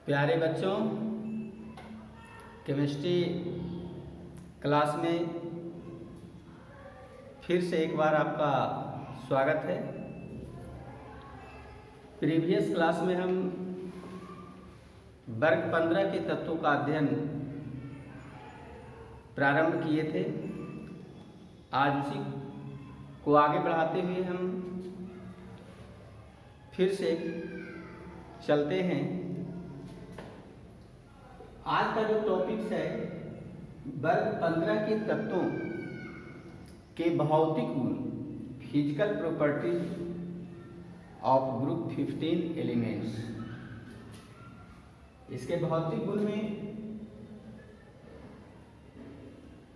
प्यारे बच्चों, chemistry class में फिर से एक बार आपका स्वागत है। प्रीवियस क्लास में हम वर्ग 15 के तत्वों का अध्ययन प्रारंभ किए थे। आज उसी को आगे बढ़ाते हुए हम फिर से चलते हैं। आज का जो टॉपिक्स है वर्ग 15 के तत्वों के भौतिक गुण, physical properties of group 15 elements. इसके भौतिक गुण में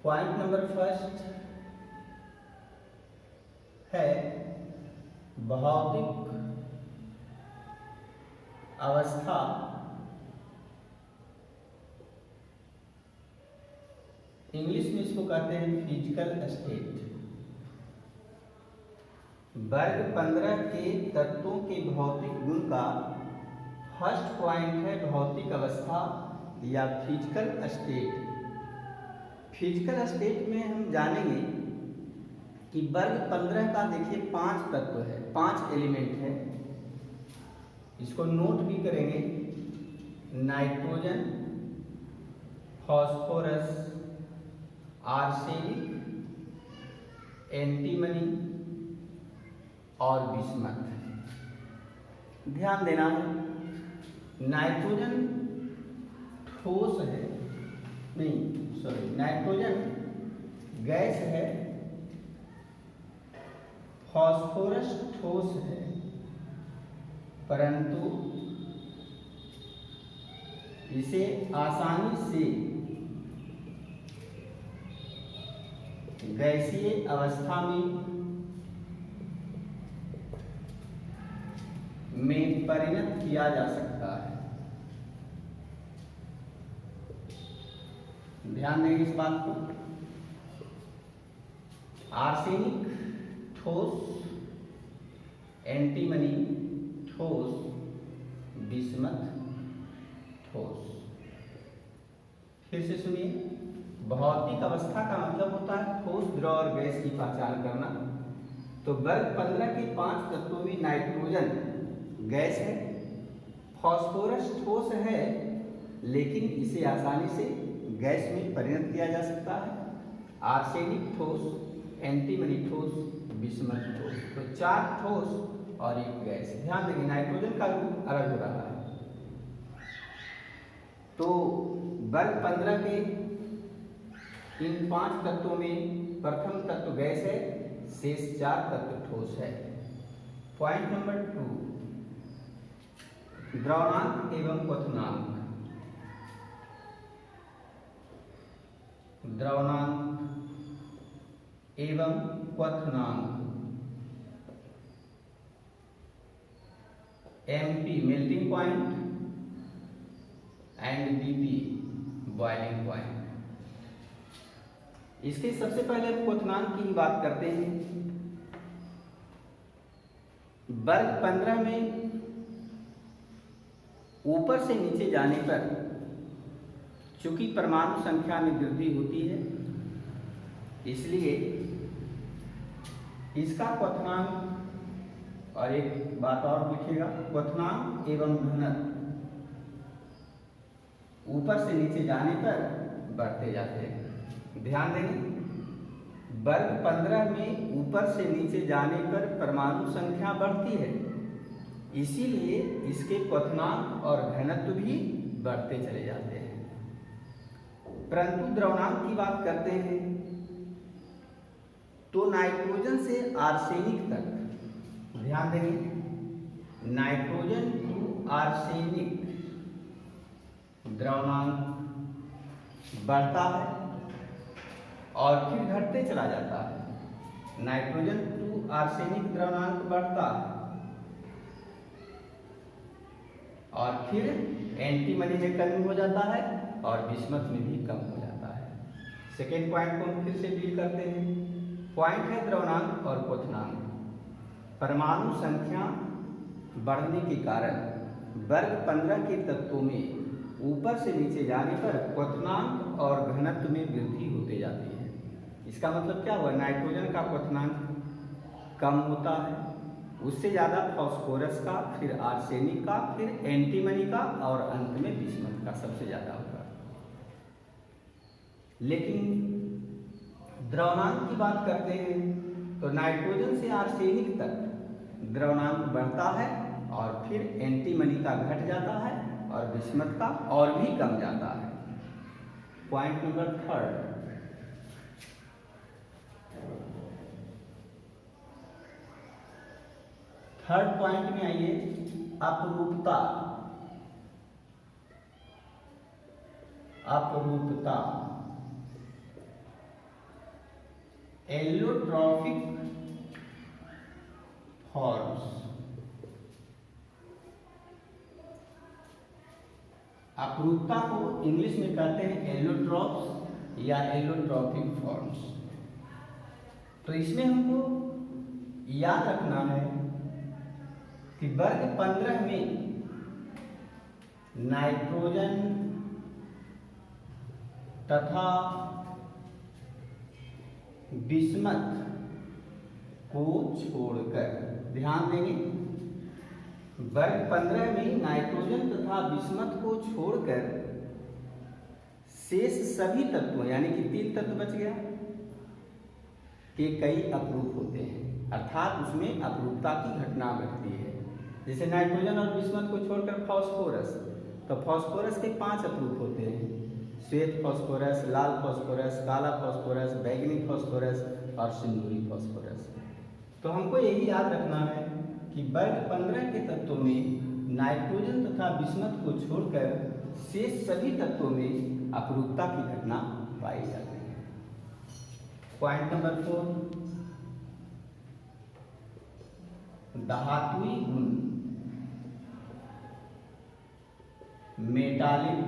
पॉइंट नंबर फर्स्ट है भौतिक अवस्था इंग्लिश में इसको कहते हैं फिजिकल स्टेट। वर्ग 15 के तत्वों के भौतिक गुण का फर्स्ट पॉइंट है भौतिक अवस्था या फिजिकल स्टेट। फिजिकल स्टेट में हम जानेंगे कि वर्ग 15 का देखिए 5 तत्व है, 5 एलिमेंट है। इसको नोट भी करेंगे। नाइट्रोजन, फास्फोरस, आर्सेनिक, एंटीमनी और बिस्मथ। ध्यान देना है, नाइट्रोजन ठोस है, नहीं सॉरी, नाइट्रोजन गैस है, फास्फोरस ठोस है, परंतु इसे आसानी से गैसीय अवस्था में परिणत किया जा सकता है। ध्यान देंगे इस बात को। आर्सेनिक ठोस, एंटीमनी ठोस, बिस्मथ ठोस। फिर से सुनिए, भौतिक अवस्था का मतलब होता है ठोस, द्रव और गैस की पहचान करना। तो वर्ग 15 के 5 तत्वों में नाइट्रोजन गैस है, फास्फोरस ठोस है लेकिन इसे आसानी से गैस में परिणत किया जा सकता है, आर्सेनिक ठोस, एंटीमनी ठोस, बिस्मथ ठोस। तो 4 ठोस और 1 गैस। ध्यान देंगे नाइट्रोजन का रूप अलग हो रहा है। तो वर्ग 15 के इन 5 तत्वों में प्रथम तत्व गैस है, शेष 4 तत्व ठोस है। पॉइंट नंबर 2, द्रवणांक एवं क्वथनांक। द्रवणांक एवं क्वथनांक। MP melting point and BP boiling point. इसके सबसे पहले हम क्वथनांक की बात करते हैं। वर्ग 15 में ऊपर से नीचे जाने पर चूंकि परमाणु संख्या में वृद्धि होती है, इसलिए इसका क्वथनांक, और एक बात और लिखिएगा, क्वथनांक एवं घनत्व ऊपर से नीचे जाने पर बढ़ते जाते हैं। ध्यान देंगे, वर्ग 15 में ऊपर से नीचे जाने पर परमाणु संख्या बढ़ती है, इसीलिए इसके क्वथनांक और घनत्व भी बढ़ते चले जाते हैं। परंतु द्रवणांक की बात करते हैं तो नाइट्रोजन से आर्सेनिक तक, ध्यान देंगे, नाइट्रोजन टू आर्सेनिक द्रवणांक बढ़ता है और फिर घटते चला जाता है। नाइट्रोजन टू आर्सेनिक द्रवणांक बढ़ता है और फिर एंटीमनी में कमी हो जाता है और बिस्मथ में भी कम हो जाता है। सेकेंड पॉइंट को हम फिर से डील करते हैं। पॉइंट है द्रवणांक और क्वथनांक। परमाणु संख्या बढ़ने के कारण वर्ग 15 के तत्वों में ऊपर से नीचे जाने पर क्वथनांक और घनत्व में वृद्धि होते जाती है। इसका मतलब क्या हुआ, नाइट्रोजन का क्वथनांक कम होता है, उससे ज़्यादा फास्फोरस का, फिर आर्सेनिक का, फिर एंटीमनी का और अंत में बिस्मथ का सबसे ज़्यादा होगा। लेकिन द्रवणांक की बात करते हैं तो नाइट्रोजन से आर्सेनिक तक द्रवणांक बढ़ता है और फिर एंटीमनी का घट जाता है और बिस्मथ का और भी कम जाता है। पॉइंट नंबर 3, थर्ड पॉइंट में आइए, अपरूपता। अपरूपता एलोट्रॉफिक फॉर्म्स। अपरूपता को इंग्लिश में कहते हैं एलोट्रॉप्स या एलोट्रॉफिक फॉर्म्स। तो इसमें हमको याद रखना है कि वर्ग 15 में नाइट्रोजन तथा बिस्मथ को छोड़कर, ध्यान देंगे, वर्ग 15 में नाइट्रोजन तथा बिस्मथ को छोड़कर शेष सभी तत्वों, यानी कि 3 तत्व बच गया, के कई अपरूप होते हैं, अर्थात उसमें अपरूपता की घटना घटती है। जैसे नाइट्रोजन और बिस्मथ को छोड़कर फास्फोरस, तो फास्फोरस के 5 अपरूप होते हैं, श्वेत फास्फोरस, लाल फास्फोरस, काला फास्फोरस, बैंगनी फास्फोरस और सिंदूरी फास्फोरस। तो हमको यही याद रखना है कि वर्ग 15 के तत्वों में नाइट्रोजन तथा बिस्मथ को छोड़कर शेष सभी तत्वों में अपरूपता की घटना पाई जाती है। पॉइंट नंबर 4, धातुई गुण, मेटालिक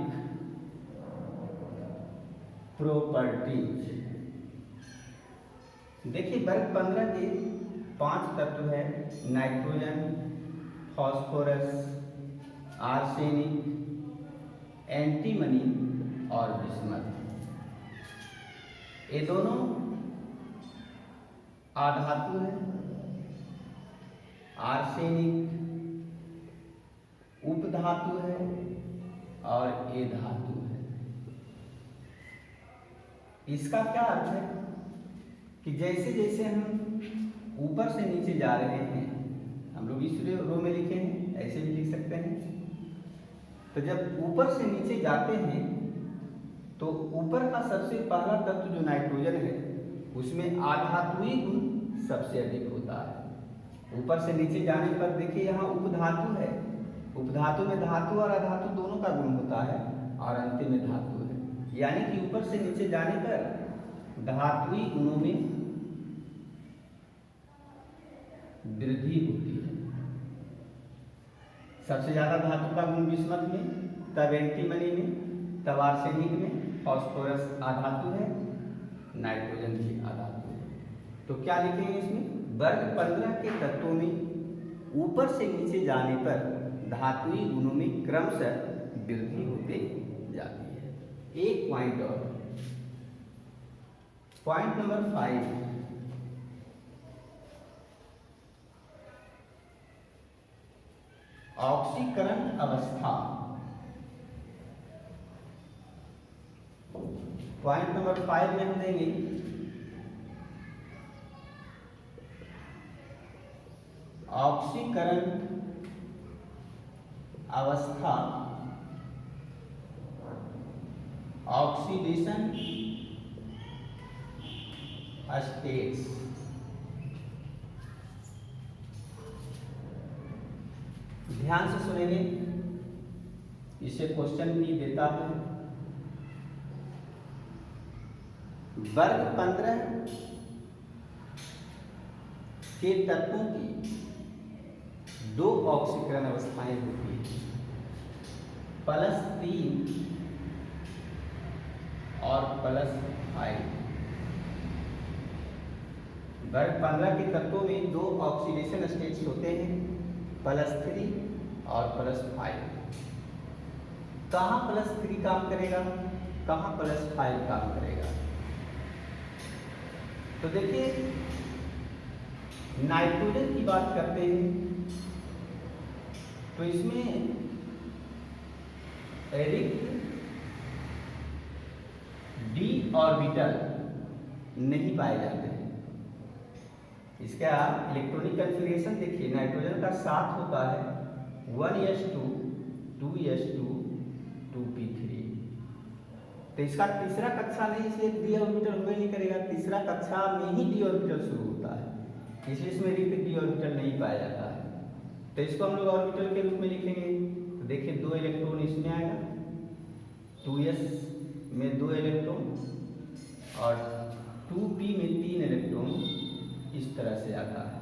प्रॉपर्टीज। देखिए वर्ग 15 के 5 तत्व है, नाइट्रोजन, फास्फोरस, आर्सेनिक, एंटीमनी और बिस्मथ। ये दोनों आधातु है, आर्सेनिक उपधातु है और ये धातु है। इसका क्या अर्थ है कि जैसे जैसे हम ऊपर से नीचे जा रहे हैं, हम लोग इस रो में लिखे हैं, ऐसे भी लिख सकते हैं, तो जब ऊपर से नीचे जाते हैं तो ऊपर का सबसे पहला तत्व जो नाइट्रोजन है उसमें आधातुई गुण सबसे अधिक होता है। ऊपर से नीचे जाने पर देखिए यहाँ उपधातु है, उपधातु में धातु और अधातु दोनों का गुण होता है और अंतिम में धातु है, यानी कि ऊपर से नीचे जाने पर धातुई गुणों में वृद्धि होती है। सबसे ज्यादा धातु का गुण बिस्मथ में, तब एंटीमनी में, तब आर्सेनिक में, फास्फोरस आधातु है, नाइट्रोजन भी आधातु है। तो क्या लिखेंगे इसमें, वर्ग 15 के तत्वों में ऊपर से नीचे जाने पर धातुई गुणों में क्रमशः वृद्धि होते जाती है। एक पॉइंट और, पॉइंट नंबर 5, ऑक्सीकरण अवस्था। पॉइंट नंबर 5 में हम देंगे ऑक्सीकरण अवस्था, ऑक्सीडेशन स्टेट्स। ध्यान से सुनेंगे, इसे क्वेश्चन भी देता है। वर्ग 15 के तत्वों की 2 ऑक्सीकरण अवस्थाएं होती हैं, +3 और +5। वर्ग 15 के तत्वों में 2 ऑक्सीडेशन स्टेट्स होते हैं, +3 और +5। कहाँ +3 काम करेगा, कहाँ +5 काम करेगा? तो देखिए नाइट्रोजन की बात करते हैं तो इसमें रिक्त d ऑर्बिटल नहीं पाए जाते हैं। इसका इलेक्ट्रॉनिक कन्फिगरेशन देखिए, नाइट्रोजन का साथ होता है 1s2 2s2 2p3। तो इसका तीसरा कक्षा नहीं, इसलिए d ऑर्बिटल होबे नहीं करेगा। तीसरा कक्षा में ही d ऑर्बिटल शुरू होता है, इसलिए इसमें रिक्त d ऑर्बिटल नहीं पाया जाता है। तो इसको हम लोग ऑर्बिटल के रूप में लिखेंगे। तो देखिए 2 इलेक्ट्रॉन इसमें आएगा, 2s में 2 इलेक्ट्रॉन और 2p में 3 इलेक्ट्रॉन इस तरह से आता है।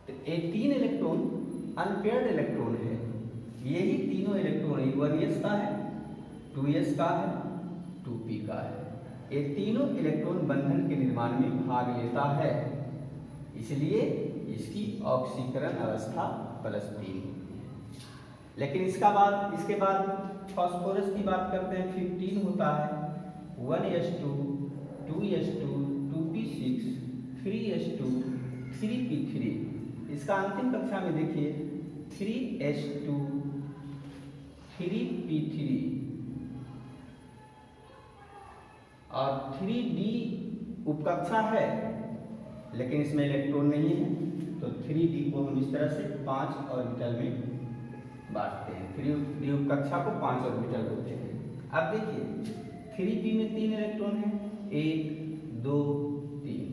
तो ये 3 इलेक्ट्रॉन अनपेयर्ड इलेक्ट्रॉन है। यही तीनों इलेक्ट्रॉन 1s का है, 2s का है, 2p का है। ये तीनों इलेक्ट्रॉन बंधन के निर्माण में भाग लेता है, इसलिए इसकी ऑक्सीकरण अवस्था +3। लेकिन इसके बाद फास्फोरस की बात करते हैं। 15 होता है 1s2 2s2 2p6 3s2 3p3। इसका अंतिम कक्षा में देखिए 3s2 3p3 और 3d उपकक्षा है, लेकिन इसमें इलेक्ट्रॉन नहीं है। तो 3d को हम इस तरह से 5 ऑर्बिटल में बांटते हैं। 3d उपकक्षा को 5 ऑर्बिटल होते हैं। अब देखिए 3p में 3 इलेक्ट्रॉन है, 1 2 3।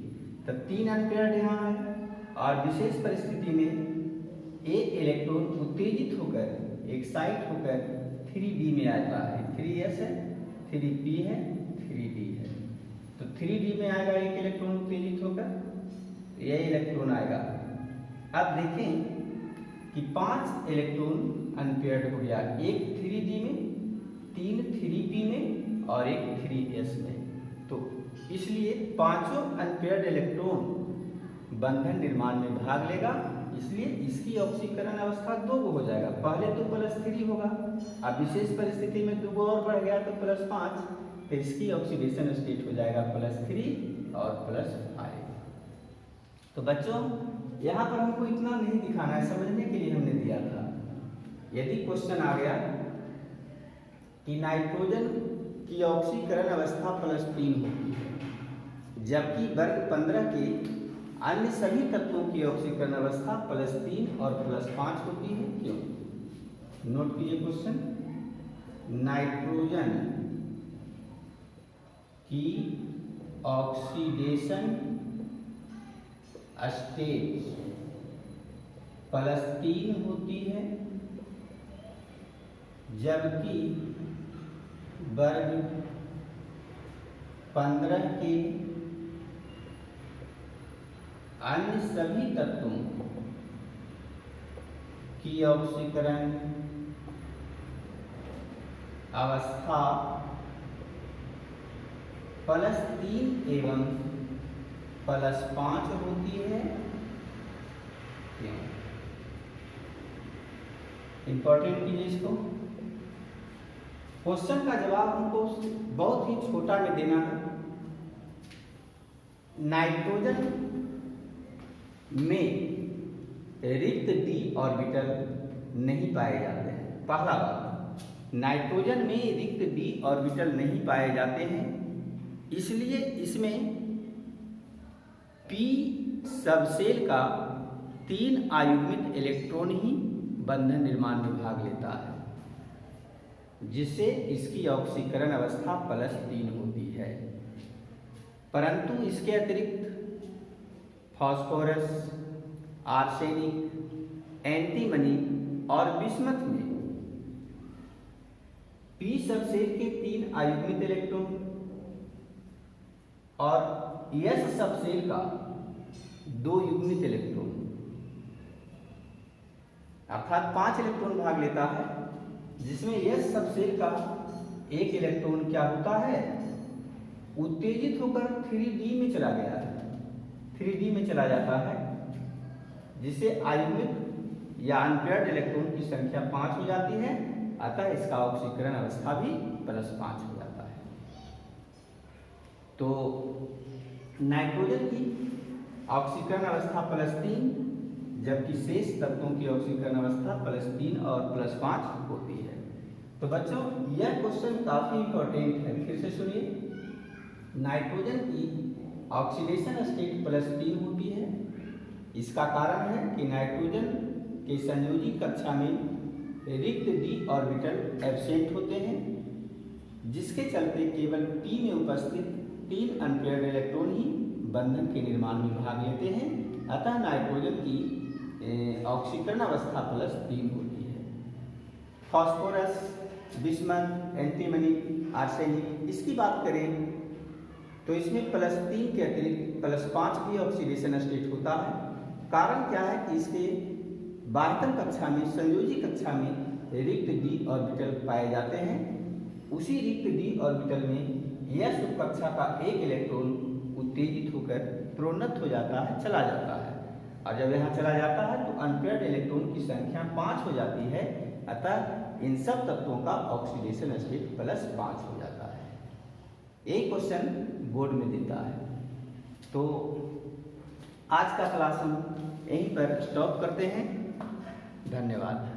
तो 3 अनपेयर्ड यहाँ है और विशेष परिस्थिति में एक इलेक्ट्रॉन उत्तेजित होकर एक्साइट होकर 3d में आता है। 3s है, 3p है, 3d है। तो 3d में आएगा एक इलेक्ट्रॉन उत्तेजित होकर, यह इलेक्ट्रॉन आएगा। अब देखें कि 5 इलेक्ट्रॉन अनपेयर्ड हो गया, एक 3d में, 3 3p में और एक 3s में। तो इसलिए पांचों अनपेयर्ड इलेक्ट्रॉन बंधन निर्माण में भाग लेगा, इसलिए इसकी ऑक्सीकरण अवस्था 2 हो जाएगा। पहले तो +3 होगा, अब विशेष परिस्थिति में 2 और बढ़ गया तो +5, तो इसकी ऑक्सीडेशन स्टेट हो जाएगा +3 और +5। तो बच्चों यहाँ पर हमको इतना नहीं दिखाना है, समझने के लिए हमने दिया था। यदि क्वेश्चन आ गया कि नाइट्रोजन की ऑक्सीकरण अवस्था +3 होती है, जबकि वर्ग 15 के अन्य सभी तत्वों की ऑक्सीकरण अवस्था +3 और +5 होती है, क्यों? नोट कीजिए क्वेश्चन। नाइट्रोजन की ऑक्सीडेशन स्टेट +3 होती है, जबकि वर्ग 15 के अन्य सभी तत्वों की ऑक्सीकरण अवस्था +3 एवं +5 होती है, क्यों? इंपॉर्टेंट कीजिए इसको। क्वेश्चन का जवाब हमको बहुत ही छोटा में देना है। नाइट्रोजन में रिक्त d ऑर्बिटल नहीं पाए जाते हैं। पहला बात, नाइट्रोजन में रिक्त d ऑर्बिटल नहीं पाए जाते हैं, इसलिए इसमें p सबसेल का 3 आयुग्मित इलेक्ट्रॉन ही बंधन निर्माण में भाग लेता है, जिससे इसकी ऑक्सीकरण अवस्था +3 होती है। परंतु इसके अतिरिक्त फास्फोरस, आर्सेनिक, एंटीमनी और बिस्मथ में p सबसेल के 3 आयुग्मित इलेक्ट्रॉन और s सबसेल का 2 युग्मित इलेक्ट्रॉन, अर्थात 5 इलेक्ट्रॉन भाग लेता है, जिसमें s सबसेल का 1 इलेक्ट्रॉन क्या होता है, उत्तेजित होकर 3d में चला गया है, 3d में चला जाता है, जिसे आयुग्मित या अनपेयर्ड इलेक्ट्रॉन की संख्या 5 हो जाती है, अतः इसका ऑक्सीकरण अवस्था भी +5 हो जाता है। तो नाइट्रोजन की ऑक्सीकरण अवस्था +3, जबकि शेष तत्वों की ऑक्सीकरण अवस्था +3 और +5 होती है। तो बच्चों यह क्वेश्चन काफी इंपॉर्टेंट है, फिर से सुनिए। नाइट्रोजन की ऑक्सीडेशन स्टेट +3 होती है। इसका कारण है कि नाइट्रोजन के संयोजी कक्षा में रिक्त d ऑर्बिटल एब्सेंट होते हैं, जिसके चलते केवल p में उपस्थित 3 अनपेयर्ड इलेक्ट्रॉन ही बंधन के निर्माण में भाग लेते हैं, अतः नाइट्रोजन की ऑक्सीकरण अवस्था +3 होती है। फास्फोरस, बिस्मथ, एंटीमनी, आर्सेनिक, इसकी बात करें तो इसमें +3 के अतिरिक्त +5 भी ऑक्सीडेशन स्टेट होता है। कारण क्या है कि इसके बाह्यतम कक्षा में, संयोजी कक्षा में रिक्त d ऑर्बिटल पाए जाते हैं। उसी रिक्त d ऑर्बिटल में यह सुप कक्षा का एक इलेक्ट्रॉन उत्तेजित होकर प्रोन्नत हो जाता है, चला जाता है, और जब यहाँ चला जाता है तो अनपेयर्ड इलेक्ट्रॉन की संख्या 5 हो जाती है, अतः इन सब तत्वों का ऑक्सीडेशन स्टेट +5 हो जाता है। एक क्वेश्चन बोर्ड में देता है। तो आज का क्लास हम यहीं पर स्टॉप करते हैं। धन्यवाद।